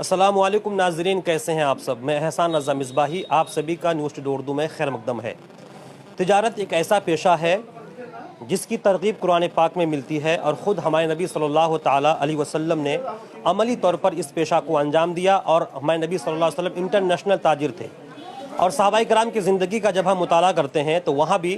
अस्सलाम वालेकुम नाज़रीन, कैसे हैं आप सब। मैं एहसान रज़ा मिसबाही आप सभी का न्यूज़ टुडे उर्दू में खैर मकदम है। तिजारत एक ऐसा पेशा है जिसकी तरगीब कुरान पाक में मिलती है और ख़ुद हमारे नबी सल्लल्लाहु ताला अलैहि वसल्लम ने अमली तौर पर इस पेशा को अंजाम दिया। और हमारे नबी सल्लल्लाहु अलैहि वसल्लम इंटरनेशनल ताजिर थे। और सहाबाए किराम की ज़िंदगी का जब हम मुताला करते हैं तो वहाँ भी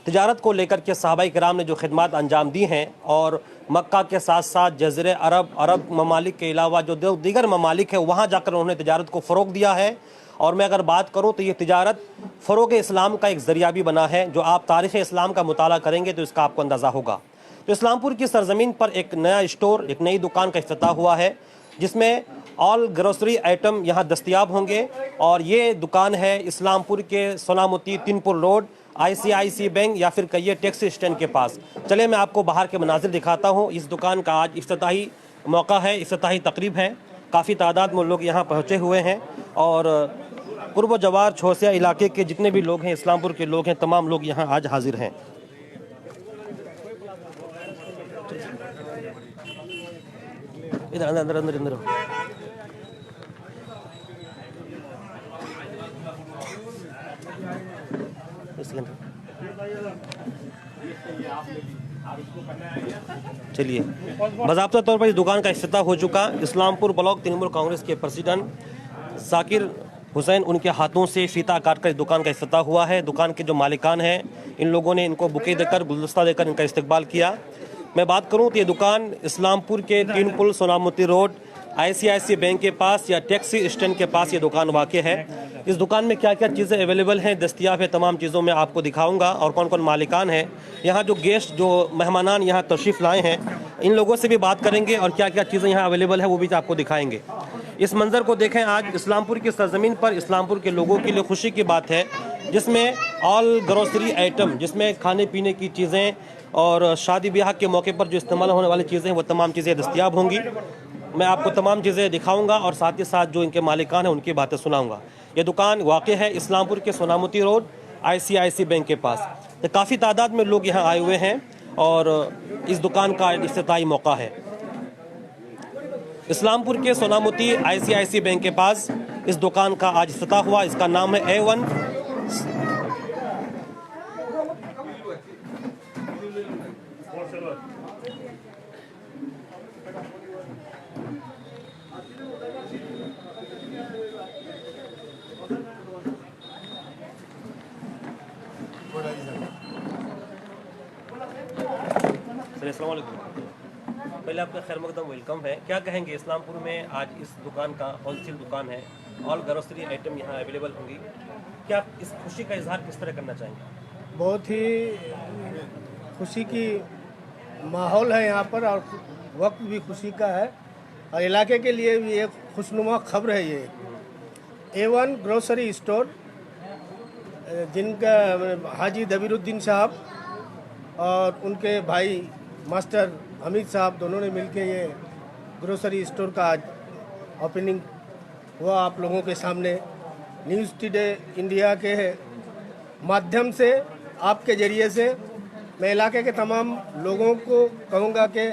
तिजारत को लेकर के सहाबाए किराम ने जो खिदमत अंजाम दी हैं, और मक्का के साथ साथ जज़ीरे अरब ममालिक के अलावा जो दीगर ममालिक है वहाँ जाकर उन्होंने तिजारत को फ़रोग़ दिया है। और मैं अगर बात करूँ तो ये तिजारत फ़रोग़ इस्लाम का एक ज़रिया भी बना है। जो आप तारीख़ इस्लाम का मुताला करेंगे तो इसका आपको अंदाज़ा होगा। तो इस्लामपुर की सरज़मीन पर एक नया स्टोर, एक नई दुकान का इफ्तिताह हुआ है जिसमें ऑल ग्रोसरी आइटम यहाँ दस्तयाब होंगे। और ये दुकान है इस्लामपुर के सोनामुती तीनपुर रोड, ICICI बैंक या फिर कहिए टैक्सी स्टैंड के पास। चले मैं आपको बाहर के मनाजिर दिखाता हूँ। इस दुकान का आज इफ्तिताही मौका है, इफ्तिताही तकरीब है। काफ़ी तादाद में लोग यहाँ पहुँचे हुए हैं और कुर्ब जवार छोसिया इलाके के जितने भी लोग हैं, इस्लामपुर के लोग हैं, तमाम लोग यहाँ आज हाजिर हैं। इधर अंदर अंदर अंदर अंदर चलिए, बाज़ाब्ता तौर पर इस दुकान का इफ्तिताह हो चुका। इस्लामपुर ब्लॉक तृणमूल कांग्रेस के प्रेसिडेंट साकिर हुसैन उनके हाथों से फीता काटकर इस दुकान का इफ्तिताह हुआ है। दुकान के जो मालिकान हैं, इन लोगों ने इनको बुके देकर, गुलदस्ता देकर इनका इस्तकबाल किया। मैं बात करूं तो ये दुकान इस्लामपुर के तीन पुल सोनामुती रोड ICICI बैंक के पास या टैक्सी स्टैंड के पास ये दुकान वाक़ है। इस दुकान में क्या क्या चीज़ें अवेलेबल हैं, दस्तियाब है, तमाम चीज़ों में आपको दिखाऊंगा। और कौन कौन मालिकान हैं, यहाँ जो गेस्ट, जो मेहमानान यहाँ तशरीफ़ लाए हैं, इन लोगों से भी बात करेंगे और क्या क्या चीज़ें यहाँ अवेलेबल है वो भी आपको दिखाएंगे। इस मंज़र को देखें, आज इस्लामपुर की सरज़मीन पर इस्लामपुर के लोगों के लिए खुशी की बात है, जिसमें ऑल ग्रोसरी आइटम, जिसमें खाने पीने की चीज़ें और शादी ब्याह के मौके पर जो इस्तेमाल होने वाली चीज़ें वो तमाम चीज़ें दस्तियाब होंगी। मैं आपको तमाम चीज़ें दिखाऊंगा और साथ ही साथ जो इनके मालिकान हैं उनकी बातें सुनाऊंगा। ये दुकान वाक़ है इस्लामपुर के सोनामुती रोड ICICI बैंक के पास। तो काफ़ी तादाद में लोग यहाँ आए हुए हैं और इस दुकान का इफ्तिताही मौका है। इस्लामपुर के सोनामुती ICICI बैंक के पास इस दुकान का आज इफ्तिताह हुआ। इसका नाम है A1। अस्सलाम वालेकुम। पहले आपका खैर मकदम वेलकम है। क्या कहेंगे, इस्लामपुर में आज इस दुकान का होलसेल दुकान है, ऑल ग्रोसरी आइटम यहाँ अवेलेबल होंगी, क्या आप इस खुशी का इजहार किस तरह करना चाहेंगे? बहुत ही खुशी की माहौल है यहाँ पर और वक्त भी खुशी का है और इलाके के लिए भी एक खुशनुमा खबर है। ये A1 ग्रोसरी स्टोर, जिनका हाजी दबीरुद्दीन साहब और उनके भाई मास्टर हमीद साहब दोनों ने मिलकर ये ग्रोसरी स्टोर का आज ओपनिंग हुआ। आप लोगों के सामने न्यूज़ टुडे इंडिया के माध्यम से, आपके ज़रिए से मैं इलाके के तमाम लोगों को कहूँगा कि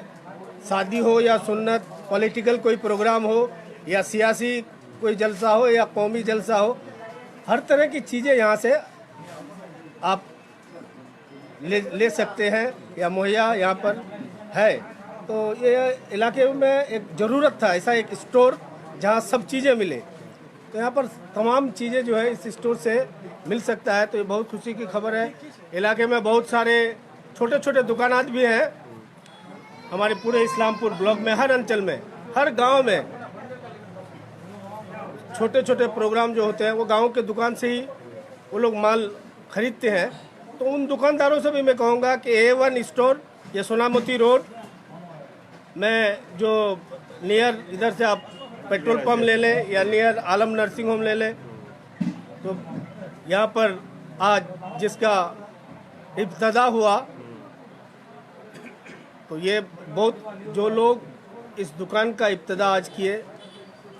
शादी हो या सुन्नत, पॉलिटिकल कोई प्रोग्राम हो या सियासी कोई जलसा हो या कौमी जलसा हो, हर तरह की चीज़ें यहाँ से आप ले सकते हैं या मुहैया यहाँ पर है। तो ये इलाके में एक ज़रूरत था ऐसा एक स्टोर जहाँ सब चीज़ें मिले, तो यहाँ पर तमाम चीज़ें जो है इस स्टोर से मिल सकता है। तो ये बहुत खुशी की खबर है। इलाके में बहुत सारे छोटे छोटे दुकानात भी हैं हमारे पूरे इस्लामपुर ब्लॉक में। हर अंचल में, हर गांव में छोटे छोटे प्रोग्राम जो होते हैं वो गांव के दुकान से ही वो लोग माल खरीदते हैं। तो उन दुकानदारों से भी मैं कहूँगा कि A1 स्टोर, ये सोनामुती रोड में जो नियर, इधर से आप पेट्रोल पंप ले लें या नियर आलम नर्सिंग होम ले लें, तो यहाँ पर आज जिसका इब्तिदा हुआ, तो ये बहुत जो लोग इस दुकान का इब्तिदा आज किए,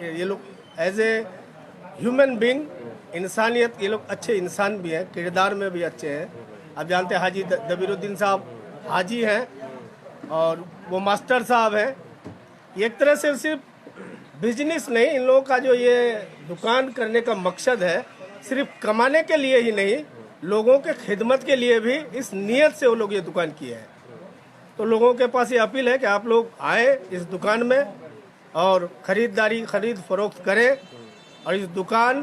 ये लोग एज ए ह्यूमन बीइंग, इंसानियत, ये लोग अच्छे इंसान भी हैं, किरदार में भी अच्छे हैं। आप जानते हैं हाजी दबीरुद्दीन साहब हाजी हैं और वो मास्टर साहब हैं। एक तरह से सिर्फ बिजनेस नहीं, इन लोगों का जो ये दुकान करने का मकसद है सिर्फ कमाने के लिए ही नहीं, लोगों के खिदमत के लिए भी इस नियत से वो लोग ये दुकान किए हैं। तो लोगों के पास ये अपील है कि आप लोग आए इस दुकान में और खरीद फरोख्त करें और इस दुकान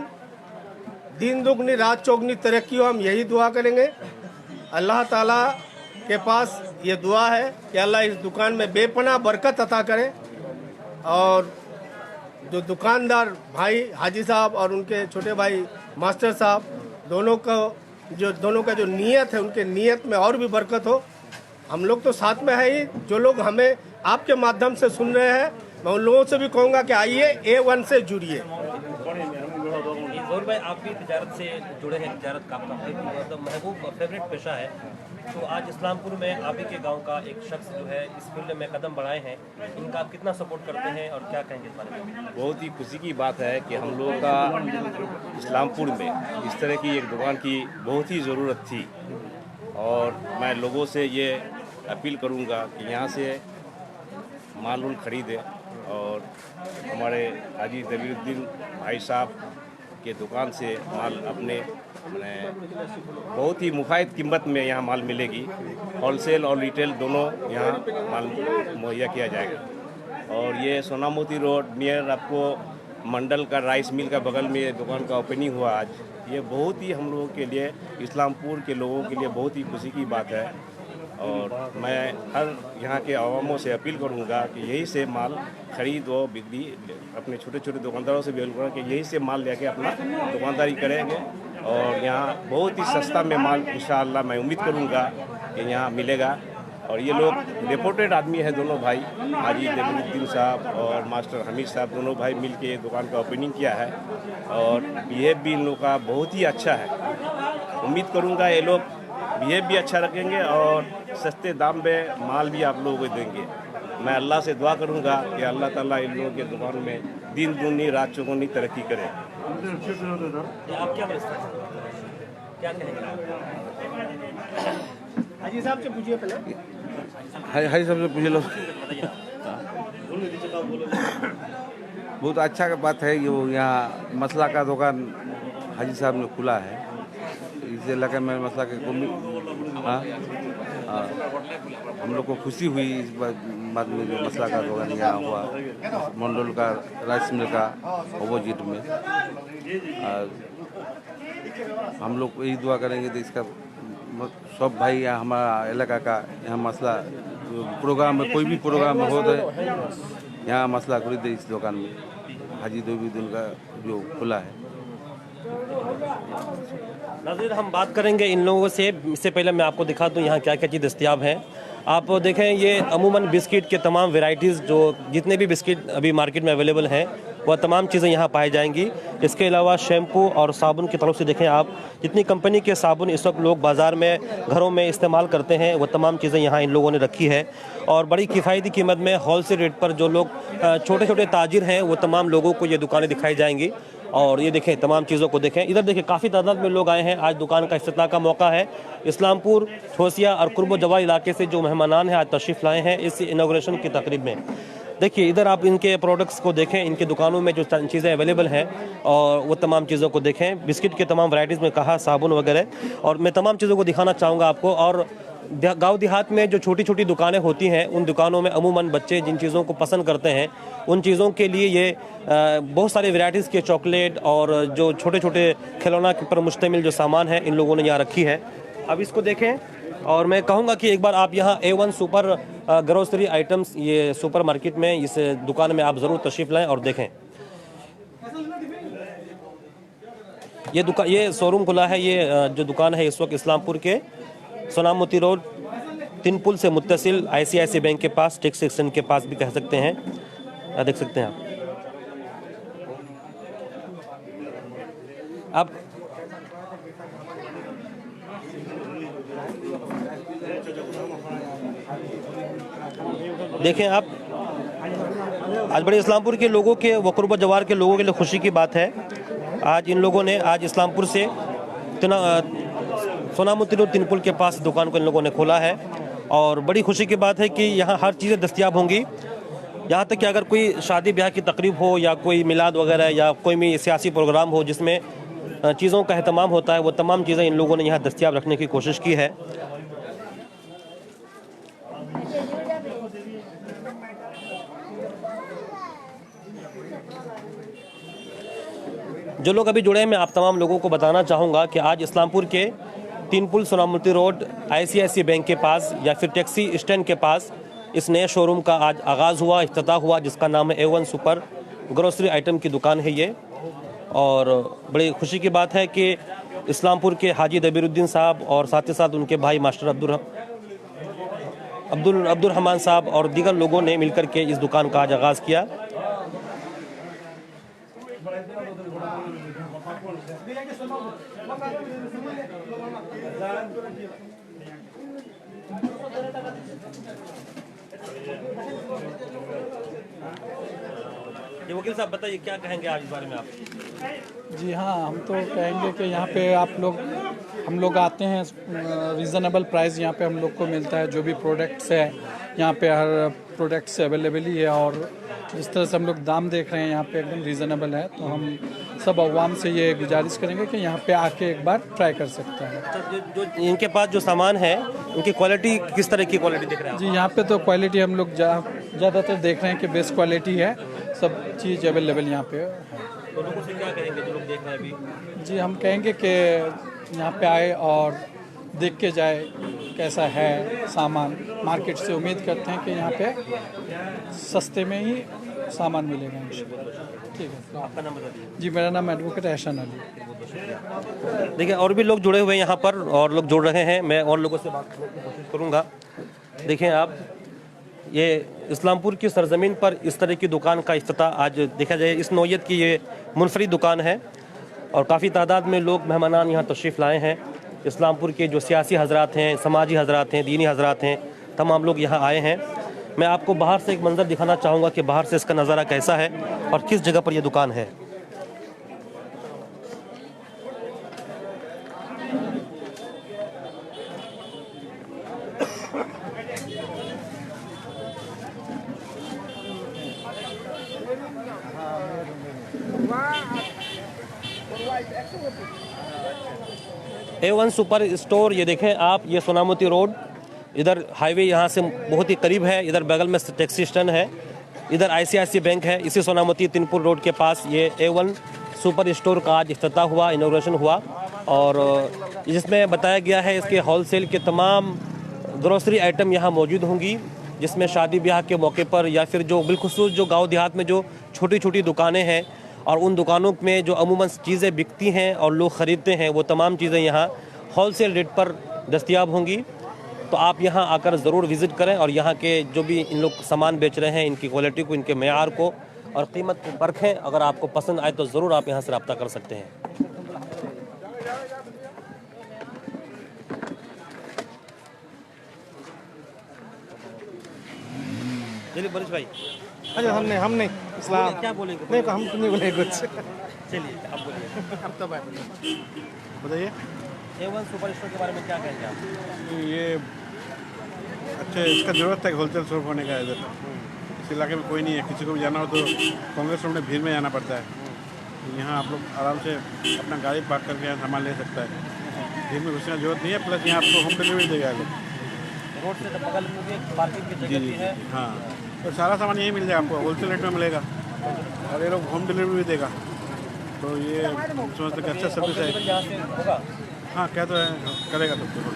दिन दुगनी रात चौगनी तरक्की हो, हम यही दुआ करेंगे। अल्लाह ताला के पास ये दुआ है कि अल्लाह इस दुकान में बेपनाह बरकत अता करे और जो दुकानदार भाई हाजी साहब और उनके छोटे भाई मास्टर साहब दोनों का जो नीयत है, उनके नीयत में और भी बरकत हो। हम लोग तो साथ में है ही, जो लोग हमें आपके माध्यम से सुन रहे हैं, मैं उन लोगों से भी कहूँगा कि आइए A1 से जुड़िए। ज़ोर भाई, आप भी तिजारत से जुड़े हैं, तिजारत का आपका मतलब महबूब फेवरेट पेशा है। तो आज इस्लामपुर में आप ही के गांव का एक शख्स जो है इस फील्ड में कदम बढ़ाए हैं, इनका आप कितना सपोर्ट करते हैं और क्या कहेंगे इस बारे में? बहुत ही खुशी की बात है कि हम लोगों का इस्लामपुर में इस तरह की एक दुकान की बहुत ही ज़रूरत थी और मैं लोगों से ये अपील करूँगा कि यहाँ से माल उल खरीदें और हमारे हाजी दबीरुद्दीन भाई साहब के दुकान से माल अपने बहुत ही मुफायद कीमत में यहाँ माल मिलेगी। होलसेल और रिटेल दोनों यहाँ माल मुहैया किया जाएगा। और ये सोनामोती रोड नियर आपको मंडल का राइस मिल का बगल में ये दुकान का ओपनिंग हुआ आज। ये बहुत ही हम लोगों के लिए, इस्लामपुर के लोगों के लिए बहुत ही खुशी की बात है और मैं हर यहाँ के अवामों से अपील करूँगा कि यही से माल खरीद व बिक्री अपने छोटे छोटे दुकानदारों से भी अपील करूँगा कि यही से माल लेके अपना दुकानदारी करेंगे और यहाँ बहुत ही सस्ता में माल इंशाअल्लाह मैं उम्मीद करूँगा कि यहाँ मिलेगा। और ये लोग रिपोर्टेड आदमी है, दोनों भाई हाजी दबीरुद्दीन साहब और मास्टर हमीद साहब, दोनों भाई मिलके ये दुकान का ओपनिंग किया है और बिहेव भी इन लोग का बहुत ही अच्छा है। उम्मीद करूँगा ये लोग बिहेव भी अच्छा रखेंगे और सस्ते दाम में माल भी आप लोगों को देंगे। मैं अल्लाह से दुआ करूँगा कि अल्लाह ताला इन लोगों के दुकान में दिन दूनी रात चौगुनी तरक्की करे। आप क्या क्या कहेंगे? हाजी साहब से पूछिए पहले। हाई साहब से पूछ लो। बहुत अच्छा बात है कि वो यहाँ मसला का दुकान हाजी साहब ने खुला है। इसे लगा मैं मसला के हम लोग को खुशी हुई इस बात में जो मसला का दुकान यहाँ हुआ मंडल का राइस मिल का अपोजिट में। हम लोग यही दुआ करेंगे तो इसका सब भाई यहाँ हमारा इलाका का यहाँ मसला प्रोग्राम में कोई भी प्रोग्राम हो तो यहाँ मसला खरीदे इस दुकान में हाजी दबीरुद्दीन का जो खुला है। नाज़रीन, हम बात करेंगे इन लोगों से। इससे पहले मैं आपको दिखा दूं यहाँ क्या क्या चीज़ दस्तयाब हैं। आप देखें, ये अमूमन बिस्किट के तमाम वैरायटीज़ जो जितने भी बिस्किट अभी मार्केट में अवेलेबल हैं वह तमाम चीज़ें यहाँ पाई जाएंगी। इसके अलावा शैम्पू और साबुन की तरफ से देखें आप, जितनी कंपनी के साबुन इस वक्त लोग बाज़ार में घरों में इस्तेमाल करते हैं वह तमाम चीज़ें यहाँ इन लोगों ने रखी है और बड़ी किफ़ायती कीमत में होलसेल रेट पर जो लोग छोटे छोटे ताजिर हैं वो तमाम लोगों को ये दुकानें दिखाई जाएंगी। और ये देखें, तमाम चीज़ों को देखें। इधर देखें, काफ़ी तादाद में लोग आए हैं। आज दुकान का इफ्तिताह का मौका है। इस्लामपुर, ठोसिया और कुर्ब जवार इलाके से जो मेहमानान हैं आज तशरीफ़ लाए हैं इस इनाग्रेशन की तकरीब में। देखिए, इधर आप इनके प्रोडक्ट्स को देखें, इनके दुकानों में जो चीज़ें अवेलेबल हैं और वो तमाम चीज़ों को देखें। बिस्किट के तमाम वैराइटीज़ में कहा, साबुन वगैरह, और मैं तमाम चीज़ों को दिखाना चाहूँगा आपको। और गांव देहात में जो छोटी छोटी दुकानें होती हैं उन दुकानों में अमूमन बच्चे जिन चीज़ों को पसंद करते हैं उन चीज़ों के लिए ये बहुत सारे वैराइटीज़ के चॉकलेट और जो छोटे छोटे खिलौना पर मुश्तमिल जो सामान है इन लोगों ने यहाँ रखी है। अब इसको देखें और मैं कहूँगा कि एक बार आप यहाँ A1 सुपर ग्रोसरी आइटम्स ये सुपर मार्केट में इस दुकान में आप ज़रूर तशरीफ़ लाएँ और देखें। ये शोरूम खुला है। ये जो दुकान है इस वक्त इस्लामपुर के सोनामोती रोड 3 पुल से मुत्तसिल ICICI बैंक के पास, टैक्स सेक्शन के पास भी कह सकते हैं। देख सकते हैं आप देखें आप आज बड़े इस्लामपुर के लोगों के व कुर्ब जवार के लोगों के लिए खुशी की बात है। आज इन लोगों ने आज इस्लामपुर से सोनामोती रोड 3 पुल के पास दुकान को इन लोगों ने खोला है और बड़ी खुशी की बात है कि यहाँ हर चीज़ें दस्तयाब होंगी। यहाँ तक कि अगर कोई शादी ब्याह की तकरीब हो या कोई मिलाद वगैरह या कोई भी सियासी प्रोग्राम हो जिसमें चीज़ों का अहतमाम होता है, वो तमाम चीज़ें इन लोगों ने यहाँ दस्तयाब रखने की कोशिश की है। जो लोग अभी जुड़े हैं, मैं आप तमाम लोगों को बताना चाहूँगा कि आज इस्लामपुर के 3 पुल सोनामुती रोड ICICI बैंक के पास या फिर टैक्सी स्टैंड के पास इस नए शोरूम का आज आगाज़ हुआ, इफ्तिताह हुआ, जिसका नाम है A1 सुपर ग्रोसरी आइटम की दुकान है ये। और बड़ी खुशी की बात है कि इस्लामपुर के हाजी दबीरुद्दीन साहब और साथ ही साथ उनके भाई मास्टर अब्दुल रहमान साहब और दीगर लोगों ने मिलकर के इस दुकान का आज आगाज़ किया। ये वकील साहब बताइए क्या कहेंगे आज इस बारे में आप? जी हाँ, हम तो कहेंगे कि यहाँ पे हम लोग आते हैं, रीज़नेबल प्राइस यहाँ पे हम लोग को मिलता है। जो भी प्रोडक्ट्स है यहाँ पे हर प्रोडक्ट्स अवेलेबल ही है, और जिस तरह से हम लोग दाम देख रहे हैं यहाँ पे एकदम रीज़नेबल है। तो हम सब अवाम से ये गुजारिश करेंगे कि यहाँ पे आके एक बार ट्राई कर सकते हैं। जो इनके पास जो सामान है उनकी क्वालिटी किस तरह की क्वालिटी दिख रहा है? जी यहाँ पे तो क्वालिटी हम लोग ज़्यादातर देख रहे हैं कि बेस्ट क्वालिटी है, सब चीज़ अवेलेबल यहाँ पे है। तो लोगों से क्या कहेंगे जो लोग देख रहे हैं अभी? जी हम कहेंगे कि यहाँ पे आए और देख के जाए कैसा है सामान। मार्केट से उम्मीद करते हैं कि यहाँ पे सस्ते में ही सामान मिलेगा इंशाल्लाह। ठीक है, आपका नाम बता दीजिए। जी मेरा नाम एडवोकेट एहसान अली। देखिए और भी लोग जुड़े हुए हैं यहाँ पर और लोग जुड़ रहे हैं, मैं और लोगों से बात करने की कोशिश करूँगा। देखें आप, ये इस्लामपुर की सरजमीन पर इस तरह की दुकान का इफ्तिताह आज देखा जाए, इस नौयत की ये मुनफरिद दुकान है और काफ़ी तादाद में लोग मेहमानान यहाँ तशरीफ़ लाए हैं। इस्लामपुर के जो सियासी हजरात हैं, समाजी हजरात हैं, दीनी हजरात हैं, तमाम लोग यहाँ आए हैं। मैं आपको बाहर से एक मंज़र दिखाना चाहूँगा कि बाहर से इसका नज़ारा कैसा है और किस जगह पर यह दुकान है। A1 सुपर स्टोर, ये देखें आप, ये सोनामुती रोड, इधर हाईवे यहाँ से बहुत ही करीब है, इधर बगल में टैक्सी स्टैंड है, इधर ICICI बैंक है। इसी सोनामुती 3 पुल रोड के पास ये A1 सुपर स्टोर का आज इफ्तिताह हुआ, इनॉग्रेशन हुआ और जिसमें बताया गया है इसके होलसेल के तमाम ग्रोसरी आइटम यहाँ मौजूद होंगी, जिसमें शादी ब्याह के मौके पर या फिर जो बिलखुसूस जो गाँव देहात में जो छोटी छोटी दुकानें हैं और उन दुकानों में जो अमूमन चीज़ें बिकती हैं और लोग ख़रीदते हैं, वो तमाम चीज़ें यहाँ होलसेल रेट पर दस्तयाब होंगी। तो आप यहाँ आकर ज़रूर विज़िट करें और यहाँ के जो भी इन लोग सामान बेच रहे हैं, इनकी क्वालिटी को, इनके मेयार को और कीमत को परखें। अगर आपको पसंद आए तो ज़रूर आप यहाँ से रब्ता कर सकते हैं। चलिए बरिश भाई। अच्छा हम नहीं इस्लाम क्या बोलेंगे? नहीं, हम तो नहीं बोले कुछ। चलिए आप बोलिए। अब तो बताइए A1 सुपर स्टोर के बारे में क्या कहेंगे आप? ये अच्छा, इसका ज़रूरत है होलसेल शॉप होने का। इधर इस इलाके में कोई नहीं है, किसी को भी जाना हो तो कांग्रेस रोड में भीड़ में जाना पड़ता है। यहाँ आप लोग आराम से अपना गाड़ी पार्क करके यहाँ सामान ले सकता है, भीड़ में घुसने की जरूरत नहीं है। प्लस यहाँ आपको होम डिलीवरी देगा लोग, रोड से बगल में भी पार्किंग की जगह भी है। हाँ, तो सारा सामान यही मिल जाएगा आपको, होलसेल रेट में मिलेगा और ये लोग होम डिलीवरी भी देगा। तो ये समझते कि अच्छा सर्विस है। यहाँ से होगा। हाँ, क्या तो है, करेगा तो जरूर।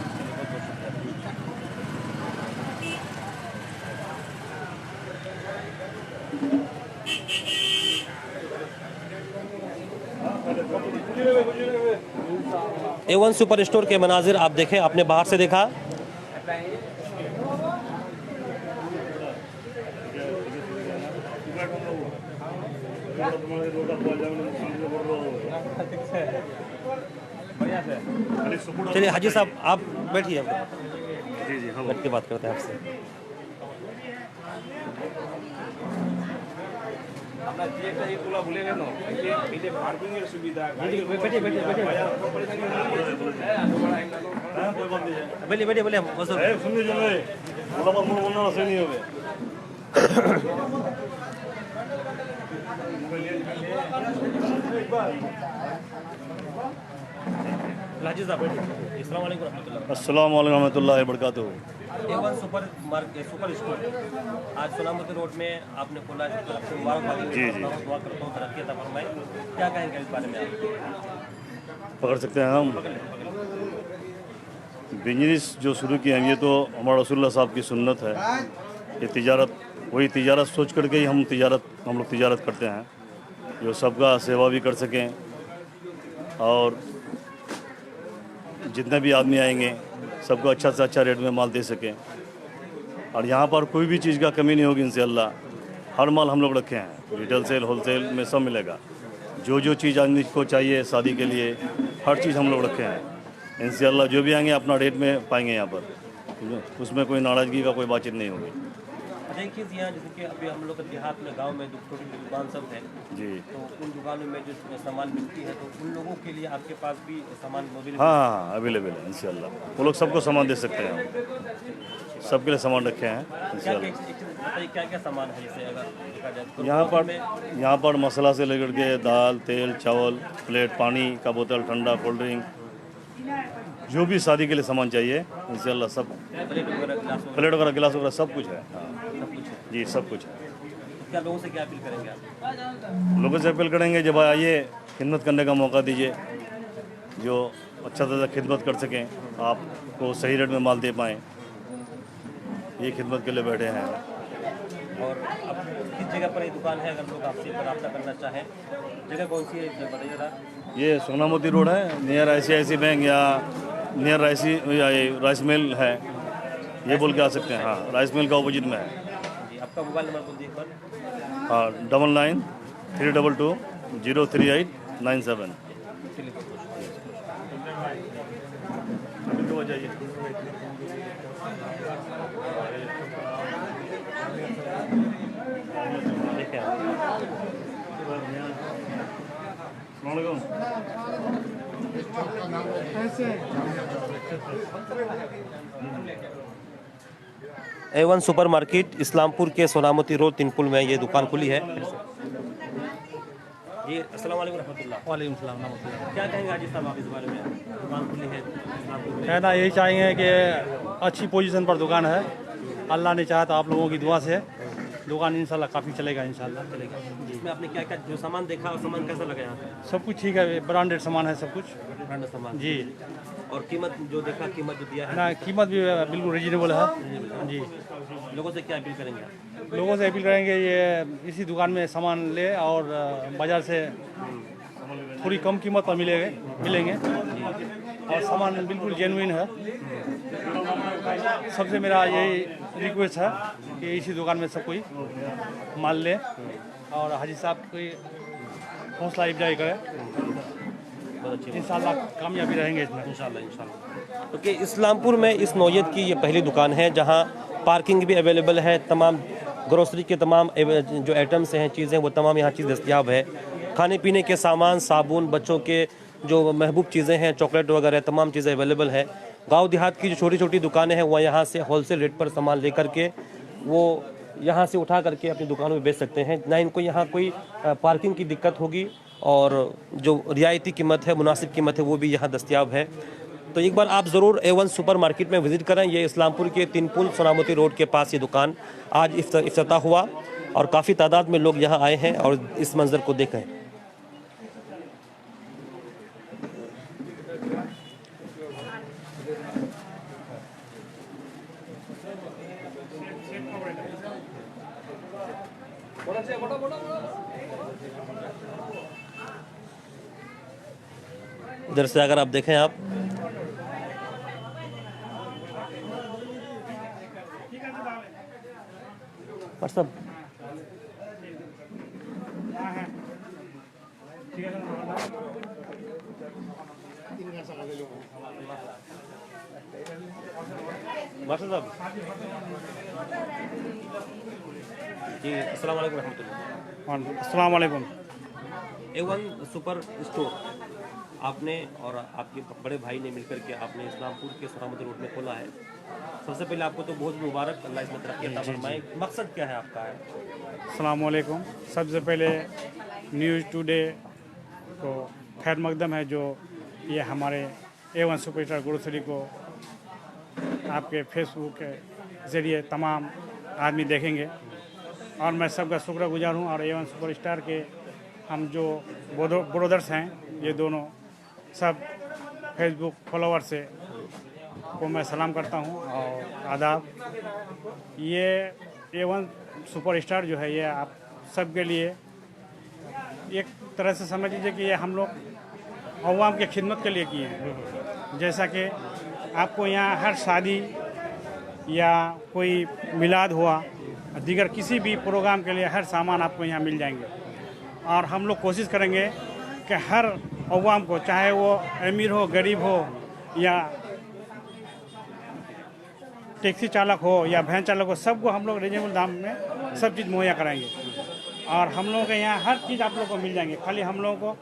A1 सुपर स्टोर के मनाजिर आप देखें, आपने बाहर से देखा। चलिए हाजी साहब आप बैठिए, जी जी हम बैठ के बात करते हैं आपसे। बैठिए बैठिए बैठिए। लाजिज साहब, अस्सलाम वालेकुम रहमतुल्लाह। अस्सलाम वालेकुम रहमतुल्लाहि व बरकातुहू। A1 सुपर स्टोर आज सोनामती रोड में आपने खोला है, तरफ से मुबारकबाद जी। दुआ करता हूँ तरक्की अता फरमाए। क्या कहेंगे इस बारे में आप? पकड़ सकते हैं हम। बिजनेस जो शुरू किए हैं ये तो हमारा रसूलुल्लाह साहब की सुन्नत है। ये तिजारत, वही तिजारत सोच करके ही हम लोग तिजारत करते हैं, जो सबका सेवा भी कर सकें और जितने भी आदमी आएंगे सबको अच्छा से अच्छा रेट में माल दे सकें। और यहाँ पर कोई भी चीज़ का कमी नहीं होगी इंशाअल्लाह। हर माल हम लोग रखे हैं, रिटेल सेल होलसेल में सब मिलेगा। जो चीज़ आदमी को चाहिए शादी के लिए हर चीज़ हम लोग रखे हैं इंशाअल्लाह। जो भी आएंगे अपना रेट में पाएंगे यहाँ पर, उसमें कोई नाराज़गी का कोई बातचीत नहीं होगी। अच्छा, एक चीज़ यहाँ जैसे कि अभी हम लोग के देहात में गांव में छोटी दुकान सब है, जी तो उन दुकानों में जो सामान बिकती है तो उन लोगों के लिए आपके पास भी सामान अवेलेबल? हाँ, अवेलेबल है इंशाअल्लाह। वो लोग सबको सामान दे सकते हैं, हम सबके लिए सामान रखे हैं इंशाअल्लाह। क्या क्या सामान है जैसे अगर देखा जाए तो? यहाँ पर मसाला से लेकर के दाल, तेल, चावल, प्लेट, पानी का बोतल, ठंडा, कोल्ड ड्रिंक, जो भी शादी के लिए सामान चाहिए इंशाअल्लाह सब। प्लेट वगैरह, गिलास वगैरह सब कुछ है। हाँ जी, सब कुछ है। क्या लोगों से क्या अपील करेंगे आप? लोगों से अपील करेंगे जब आइए खिदमत करने का मौका दीजिए, जो अच्छा से अच्छा खिदमत कर सकें, आपको सही रेट में माल दे पाएँ, ये खिदमत के लिए बैठे हैं। और अब किस जगह पर ये दुकान है, अगर लोग आपसे रब्ता करना चाहें, जगह कौन सी है बताइए जरा। ये सोनामती रोड है, नियर ICICI बैंक या नियर राइस मिल है, ये बोल के आ सकते हैं। हाँ, राइस मिल का अपोजिट में है। जी, आपका मोबाइल नंबर बोल दीजिए एक बार। हाँ, 999322 03897। देखिए A1 सुपर मार्केट इस्लामपुर के सोनामती रोड तिनपुल में ये दुकान खुली है। जी, अस्सलाम वालेकुम रहमतुल्लाह। वालेकुम सलाम नमस्ते। क्या कहेंगे हाजी साहब आप इस बारे में? दुकान खुली है इस्लामपुर में। कहना यही चाहेंगे कि अच्छी पोजीशन पर दुकान है। अल्लाह ने चाहा तो आप लोगों की दुआ से दुकान इंशाल्लाह काफ़ी चलेगा, इंशाल्लाह चलेगा। इसमें आपने क्या क्या जो सामान देखा और सामान कैसा लगा यहाँ पे? सब कुछ ठीक है, ब्रांडेड सामान है सब कुछ ब्रांड सामान जी। और कीमत जो देखा, कीमत जो दिया है ना, कीमत भी बिल्कुल रिजनेबल है जी। लोगों से क्या अपील करेंगे आप? लोगों से अपील करेंगे ये इसी दुकान में सामान ले और बाज़ार से थोड़ी कम कीमत पर मिलेंगे और सामान बिल्कुल जेनुइन है। सबसे मेरा यही रिक्वेस्ट है कि इसी दुकान में सब कोई माल ले और हाजी साहब की हौसला अफजाई करे। इंशाल्लाह कामयाबी रहेंगे इसमें इंशाल्लाह। क्योंकि इस्लामपुर में इस नौयत की ये पहली दुकान है जहाँ पार्किंग भी अवेलेबल है, तमाम ग्रोसरी के तमाम जो आइटम्स हैं, चीज़ें, वो तमाम यहाँ चीज़ दस्तयाब है। खाने पीने के सामान, साबुन, बच्चों के जो महबूब चीज़ें हैं, चॉकलेट वगैरह, तमाम चीज़ें अवेलेबल है। गांव देहात की जो छोटी छोटी दुकानें हैं वह यहाँ से होलसेल रेट पर सामान लेकर के वो यहाँ से उठा करके अपनी दुकानों में बेच सकते हैं। ना इनको यहाँ कोई पार्किंग की दिक्कत होगी और जो रियायती कीमत है, मुनासिब कीमत है, वो भी यहाँ दस्तयाब है। तो एक बार आप ज़रूर A1 सुपर मार्केट में विज़िट करें। ये इस्लामपुर के तिनपुल सोनामती रोड के पास ये दुकान आज इफ्तिताह हुआ और काफ़ी तादाद में लोग यहाँ आए हैं और इस मंज़र को देखें। इधर से अगर आप देखें आप सब मास्टर साहब जी, अस्सलाम वालेकुम रहमतुल्लाह। अस्सलाम वालेकुम। A1 सुपर स्टोर आपने और आपके बड़े भाई ने मिलकर के आपने इस्लामपुर के सोहरामदी रोड में खोला है। सबसे पहले आपको तो बहुत मुबारक, अल्लाह इसमें तरक्की अता फरमाए। मकसद क्या है आपका? अस्सलाम वालेकुम। सबसे पहले न्यूज़ टुडे को खैर मकदम है जो ये हमारे A1 सुपरस्टार ग्रोसरी को आपके फेसबुक के ज़रिए तमाम आदमी देखेंगे और मैं सबका शुक्रगुजार हूँ। और A1 सुपरस्टार के हम जो ब्रदर्स हैं, ये दोनों सब फेसबुक फॉलोअर से को मैं सलाम करता हूँ और आदाब। ये A1 सुपरस्टार जो है ये आप सब के लिए एक तरह से समझ लीजिए कि ये हम लोग अवाम की खिदमत के लिए किए हैं। जैसा कि आपको यहाँ हर शादी या कोई मिलाद हुआ, दीगर किसी भी प्रोग्राम के लिए हर सामान आपको यहाँ मिल जाएंगे। और हम लोग कोशिश करेंगे कि हर अवाम को, चाहे वो अमीर हो, गरीब हो, या टैक्सी चालक हो या वैन चालक हो, सबको हम लोग रिजनेबल दाम में सब चीज़ मुहैया कराएंगे। और हम लोगों के यहाँ हर चीज़ आप लोगों को मिल जाएंगे। खाली हम लोगों को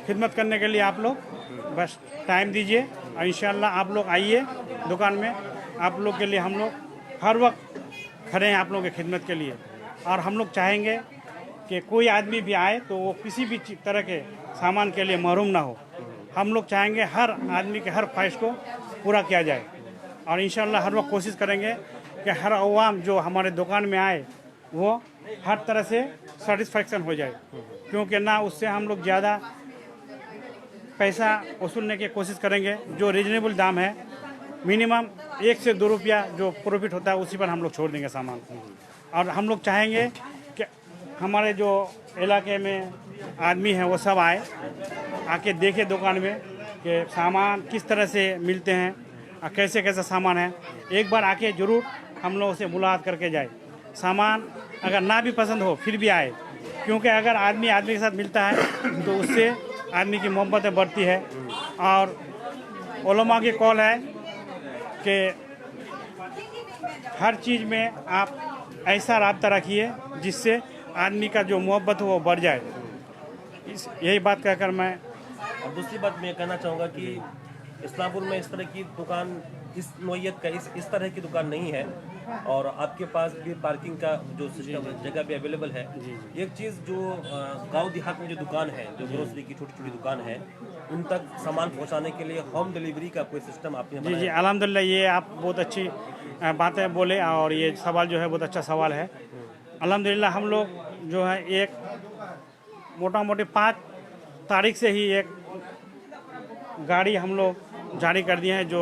खिदमत करने के लिए आप लोग बस टाइम दीजिए और इंशाल्लाह आप लोग आइए दुकान में। आप लोग के लिए हम लोग हर वक्त खड़े हैं आप लोगों की खिदमत के लिए। और हम लोग चाहेंगे कि कोई आदमी भी आए तो वो किसी भी तरह के सामान के लिए महरूम ना हो। हम लोग चाहेंगे हर आदमी के हर ख्वाहिश को पूरा किया जाए। और इंशाल्लाह हर वक्त कोशिश करेंगे कि हर अवाम जो हमारे दुकान में आए वो हर तरह से सेटिस्फैक्शन हो जाए, क्योंकि ना उससे हम लोग ज़्यादा पैसा वसूलने की कोशिश करेंगे। जो रीजनेबल दाम है, मिनिमम 1 से 2 रुपया जो प्रॉफिट होता है उसी पर हम लोग छोड़ देंगे सामान। और हम लोग चाहेंगे कि हमारे जो इलाके में आदमी हैं वो सब आए, आके देखे दुकान में कि सामान किस तरह से मिलते हैं और कैसे कैसे सामान है। एक बार आके ज़रूर हम लोग से मुलाकात करके जाए। सामान अगर ना भी पसंद हो फिर भी आए, क्योंकि अगर आदमी आदमी के साथ मिलता है तो उससे आदमी की मोहब्बतें बढ़ती है। और उलमा की कौल है कि हर चीज़ में आप ऐसा राब्ता रखिए जिससे आदमी का जो मोहब्बत हो वो बढ़ जाए। यही बात कहकर मैं और दूसरी बात मैं कहना चाहूँगा कि इस्लामपुर में इस तरह की दुकान, इस नोयत का इस तरह की दुकान नहीं है। और आपके पास भी पार्किंग का जो सिस्टम जगह भी अवेलेबल है। एक चीज़ जो गांव देहात में जो दुकान है, जो ग्रोसरी की छोटी छोटी दुकान है, उन तक सामान पहुंचाने के लिए होम डिलीवरी का कोई सिस्टम आपने जी जी अल्हम्दुलिल्लाह, ये आप बहुत अच्छी बातें बोले और ये सवाल जो है बहुत अच्छा सवाल है। अल्हम्दुलिल्लाह हम लोग जो है एक मोटा मोटी 5 तारीख से ही एक गाड़ी हम लोग जारी कर दिए हैं जो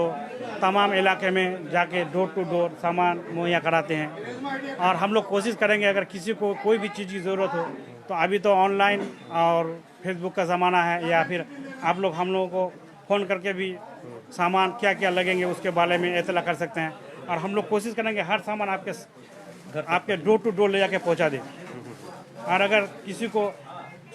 तमाम इलाके में जाके डोर टू डोर सामान मुहैया कराते हैं। और हम लोग कोशिश करेंगे अगर किसी को कोई भी चीज़ की ज़रूरत हो तो अभी तो ऑनलाइन और फेसबुक का ज़माना है, या फिर आप लोग हम लोगों को फ़ोन करके भी सामान क्या क्या लगेंगे उसके बारे में इत्तला कर सकते हैं। और हम लोग कोशिश करेंगे हर सामान आपके डोर टू डोर ले जाके पहुँचा दें। और अगर किसी को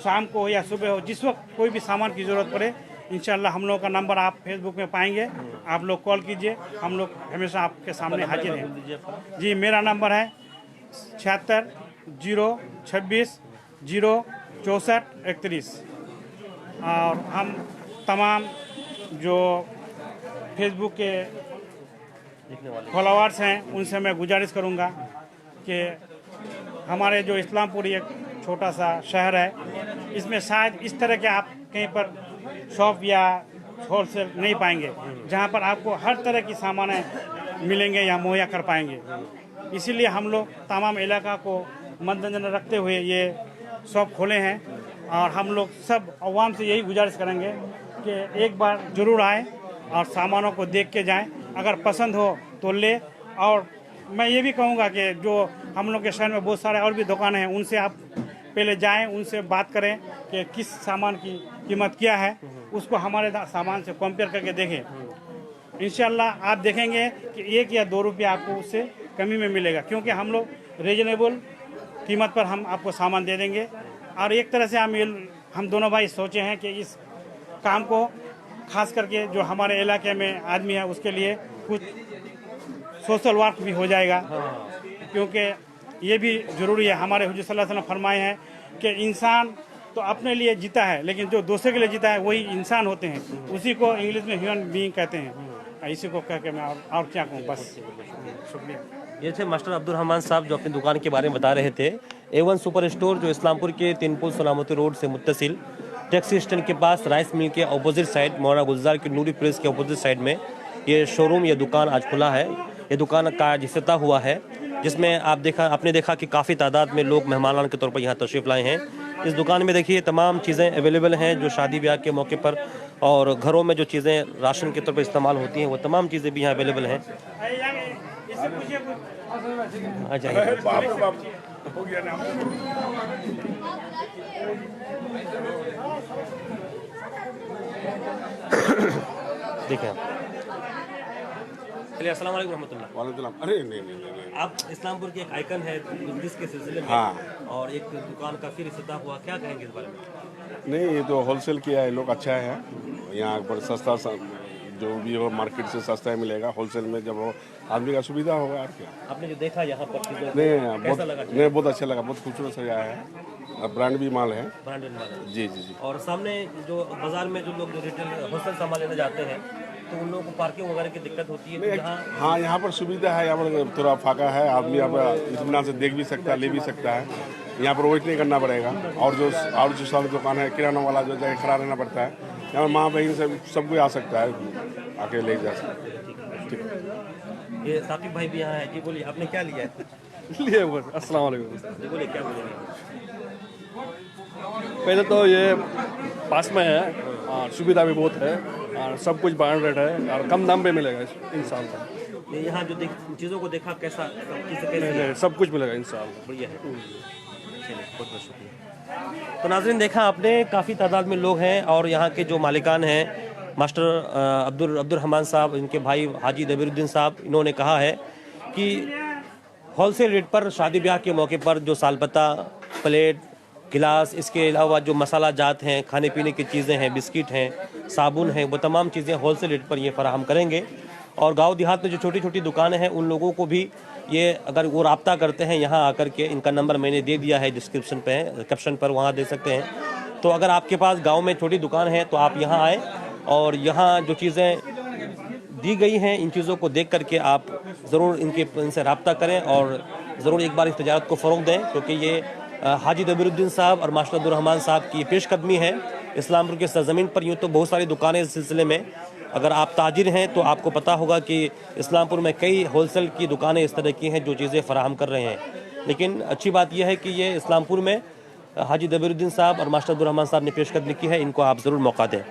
शाम को या सुबह हो, जिस वक्त कोई भी सामान की ज़रूरत पड़े, इंशाल्लाह हम लोगों का नंबर आप फेसबुक में पाएंगे, आप लोग कॉल कीजिए, हम लोग हमेशा आपके सामने हाजिर हैं। जी मेरा नंबर है 76 026 064 31। और हम तमाम जो फेसबुक के फॉलोअर्स हैं उनसे मैं गुजारिश करूंगा कि हमारे जो इस्लामपुर एक छोटा सा शहर है, इसमें शायद इस तरह के आप कहीं पर शॉप या होलसेल नहीं पाएंगे जहां पर आपको हर तरह की सामान मिलेंगे या मुहैया कर पाएंगे। इसीलिए हम लोग तमाम इलाका को मद्देनजर रखते हुए ये शॉप खोले हैं। और हम लोग सब अवाम से यही गुजारिश करेंगे कि एक बार ज़रूर आए और सामानों को देख के जाएं, अगर पसंद हो तो ले। और मैं ये भी कहूँगा कि जो हम लोग के शहर में बहुत सारे और भी दुकानें हैं, उनसे आप पहले जाएं, उनसे बात करें कि किस सामान की कीमत क्या है, उसको हमारे सामान से कंपेयर करके देखें। इंशाल्लाह आप देखेंगे कि 1 या 2 रुपया आपको उससे कमी में मिलेगा, क्योंकि हम लोग रीजनेबल कीमत पर हम आपको सामान दे देंगे। और एक तरह से हम दोनों भाई सोचे हैं कि इस काम को खास करके जो हमारे इलाके में आदमी है उसके लिए कुछ सोशल वर्क भी हो जाएगा, क्योंकि ये भी ज़रूरी है। हमारे हुजूर सल्लल्लाहु अलैहि वसल्लम फरमाए हैं कि इंसान तो अपने लिए जीता है, लेकिन जो दूसरे के लिए जीता है वही इंसान होते हैं, उसी को इंग्लिश में ह्यूमन बीइंग कहते हैं। इसी को कह के मैं और क्या कहूँ, बस शुक्रिया। ये थे मास्टर अब्दुल रहमान साहब जो अपनी दुकान के बारे में बता रहे थे। A1 सुपर स्टोर जो इस्लामपुर के 3 पुल सलामती रोड से मुत्तसिल टैक्सी स्टैंड के पास राइस मिल के अपोजिट साइड मौलाना गुलजार की नूरी प्रेस के अपोजिट साइड में ये शोरूम, ये दुकान आज खुला है। ये दुकान का आज इफ्तिताह हुआ है, जिसमें आपने देखा कि काफ़ी तादाद में लोग मेहमान के तौर पर यहाँ तशरीफ़ लाए हैं। इस दुकान में देखिए तमाम चीज़ें अवेलेबल हैं जो शादी ब्याह के मौके पर और घरों में जो चीज़ें राशन के तौर पर इस्तेमाल होती हैं वो तमाम चीज़ें भी यहाँ अवेलेबल हैं। आ जाइए। देखें चलिए, अस्सलाम वालेकुम रहमतुल्लाह। वालेकुम। अरे नहीं, आप इस्लामपुर के एक आइकन है बिजनेस के सिलसिले में, हाँ। और एक दुकान का फिर इफ्तिताह हुआ, क्या कहेंगे इस बारे में? नहीं, ये तो होलसेल किया है लोग, अच्छा है। यहाँ पर सस्ता जो भी हो मार्केट से सस्ता ही मिलेगा। होलसेल में जब हो आदमी का सुविधा होगा और क्या। आपने जो देखा यहाँ पर चीज़ों को, नहीं, कैसा लगा? नहीं, बहुत अच्छा लगा, बहुत खूबसूरत सजाया है। ब्रांड भी माल है, ब्रांडेड माल है। जी जी जी। और सामने जो बाजार में जो लोग जो रिटेल होलसेल सामान लेने जाते हैं तो उन लोगों को पार्किंग वगैरह की दिक्कत होती है, तो यहाँ हाँ, यहाँ पर सुविधा है। यहाँ पर थोड़ा फाका है, आदमी यहाँ पर इत्मीनान से देख भी सकता है, ले भी सकता है। यहाँ पर वेट नहीं करना पड़ेगा। और जो सारी दुकान है, किराना वाला जो जगह खड़ा रहना पड़ता है, यहाँ पर माँ बहन सब कोई आ सकता है, आके ले जा सकता है। ठीक। ये साकिब भाई भी यहाँ है। जी बोलिए, आपने क्या लिया है? लिए अस्सलाम वालेकुम। जी बोलिए, क्या बोलेंगे? पहले तो ये पास में है और सुविधा भी बहुत है और सब कुछ ब्रांडेड है और कम दाम पे मिलेगा इंसान को। ये यहाँ जो चीज़ों को देखा, कैसा चीज़ें कैसे नहीं, सब कुछ मिलेगा इंसान। बढ़िया है। चलिए, बहुत बहुत शुक्रिया। तो नाज़रीन, देखा आपने, काफ़ी तादाद में लोग हैं और यहाँ के जो मालिकान हैं मास्टर अब्दुल रहमान साहब, इनके भाई हाजी दबीरुद्दीन साहब, इन्होंने कहा है कि होलसेल रेट पर शादी ब्याह के मौके पर जो सालपत्ता, प्लेट, गिलास, इसके अलावा जो मसाला जात हैं, खाने पीने की चीज़ें हैं, बिस्किट हैं, साबुन हैं, वो तमाम चीज़ें होलसेल रेट पर ये फराहम करेंगे। और गांव देहात में जो छोटी छोटी दुकानें हैं उन लोगों को भी ये अगर वो रब्ता करते हैं यहाँ आकर के, इनका नंबर मैंने दे दिया है डिस्क्रिप्शन पे, कैप्शन पर, वहाँ दे सकते हैं। तो अगर आपके पास गाँव में छोटी दुकान है तो आप यहाँ आएँ और यहाँ जो चीज़ें दी गई हैं इन चीज़ों को देख करके आप ज़रूर इनसे रब्ता करें और ज़रूर एक बार इस तजारत को फ़रोग़ दें, क्योंकि ये हाजी दबीरुद्दीन साहब और मास्टर अब्दुल रहमान साहब की पेशकदमी है इस्लामपुर के सरज़मीन पर। यूँ तो बहुत सारी दुकानें इस सिलसिले में, अगर आप ताजिर हैं तो आपको पता होगा कि इस्लामपुर में कई होलसेल की दुकानें इस तरह की हैं जो चीज़ें फराहम कर रहे हैं। लेकिन अच्छी बात यह है कि ये इस्लामपुर में हाजी दबीरुद्दीन साहब और मास्टर अब्दुल रहमान साहब ने पेशकदमी की है, इनको आप ज़रूर मौका दें।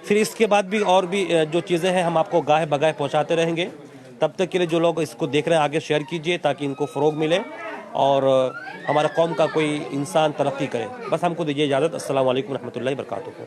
फिर इसके बाद भी और भी जो चीज़ें हैं हम आपको गाहे बगाहे पहुँचाते रहेंगे। तब तक के लिए जो लोग इसको देख रहे हैं आगे शेयर कीजिए ताकि इनको फ़रोग़ मिले और हमारा कौम का कोई इंसान तरक्की करे। बस हमको दीजिए इजाज़त। अस्सलाम वालेकुम रहमतुल्लाहि व बरकातुहू।